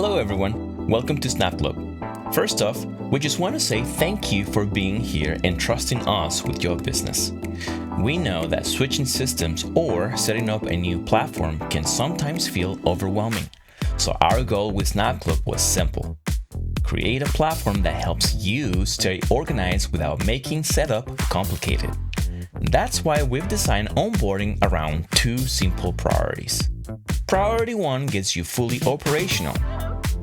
Hello everyone, welcome to SnapClub. First off, we just want to say thank you for being here and trusting us with your business. We know that switching systems or setting up a new platform can sometimes feel overwhelming. So our goal with SnapClub was simple. Create a platform that helps you stay organized without making setup complicated. That's why we've designed onboarding around two simple priorities. Priority 1 gets you fully operational,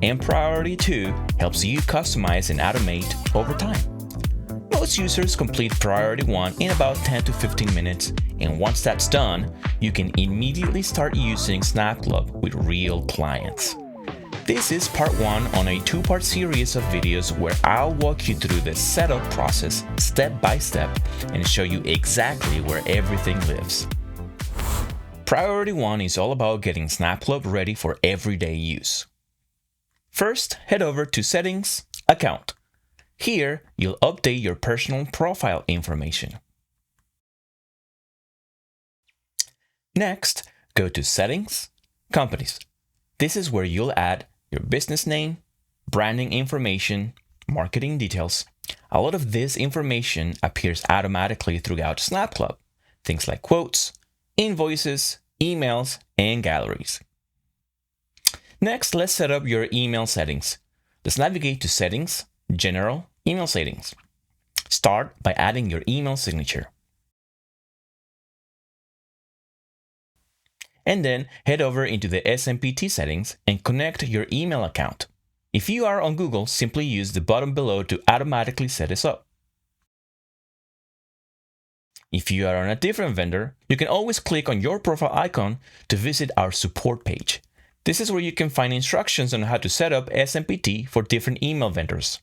and Priority 2 helps you customize and automate over time. Most users complete Priority 1 in about 10 to 15 minutes, and once that's done, you can immediately start using SnapClub with real clients. This is part 1 on a 2-part series of videos where I'll walk you through the setup process step by step and show you exactly where everything lives. Priority 1 is all about getting SnapClub ready for everyday use. First, head over to Settings, Account. Here, you'll update your personal profile information. Next, go to Settings, Companies. This is where you'll add your business name, branding information, marketing details. A lot of this information appears automatically throughout SnapClub. Things like quotes, invoices, emails, and galleries. Next, let's set up your email settings. Let's navigate to Settings, General, Email Settings. Start by adding your email signature. And then head over into the SMPT settings and connect your email account. If you are on Google, simply use the button below to automatically set this up. If you are on a different vendor, you can always click on your profile icon to visit our support page. This is where you can find instructions on how to set up SMPT for different email vendors.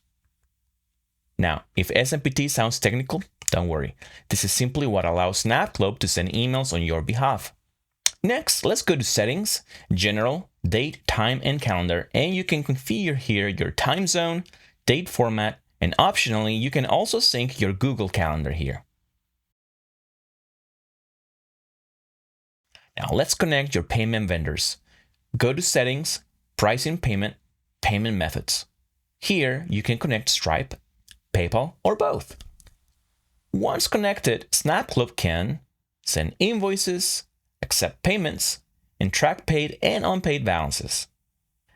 Now, if SMPT sounds technical, don't worry. This is simply what allows SnapClub to send emails on your behalf. Next, let's go to Settings, General, Date, Time, and Calendar, and you can configure here your time zone, date format, and optionally, you can also sync your Google Calendar here. Now, let's connect your payment vendors. Go to Settings, Pricing Payment, Payment Methods. Here, you can connect Stripe, PayPal, or both. Once connected, SnapClub can send invoices, accept payments, and track paid and unpaid balances.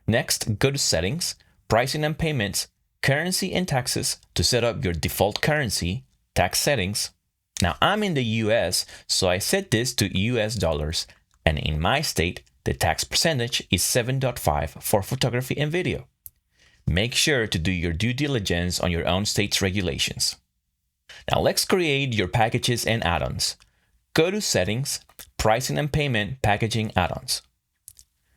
Next, go to Settings, Pricing and Payments, Currency and Taxes to set up your default currency, tax settings. Now, I'm in the US, so I set this to US dollars, and in my state, the tax percentage is 7.5 for photography and video. Make sure to do your due diligence on your own state's regulations. Now, let's create your packages and add-ons. Go to Settings, Pricing and Payment, Packaging Add-ons.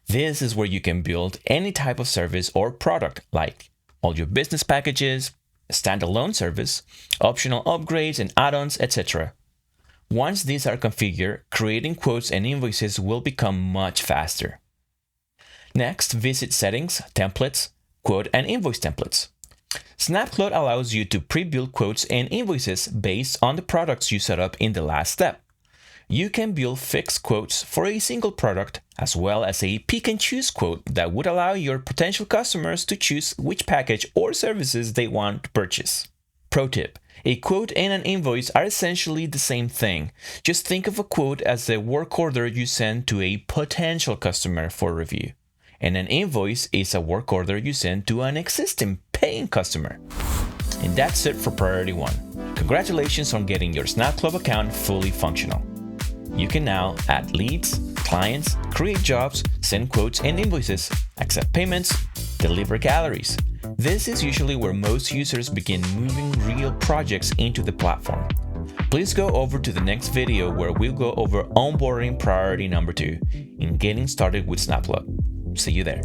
This is where you can build any type of service or product like all your business packages, standalone service, optional upgrades and add-ons, etc. Once these are configured, creating quotes and invoices will become much faster. Next, visit Settings, Templates, Quote and Invoice Templates. SnapClub allows you to pre-build quotes and invoices based on the products you set up in the last step. You can build fixed quotes for a single product, as well as a pick-and-choose quote that would allow your potential customers to choose which package or services they want to purchase. Pro tip: a quote and an invoice are essentially the same thing. Just think of a quote as the work order you send to a potential customer for review, and an invoice is a work order you send to an existing paying customer. And that's it for Priority 1. Congratulations on getting your SnapClub account fully functional. You can now add leads, clients, create jobs, send quotes and invoices, accept payments, deliver galleries. This is usually where most users begin moving real projects into the platform. Please go over to the next video where we'll go over onboarding priority number 2 in getting started with SnapClub. See you there.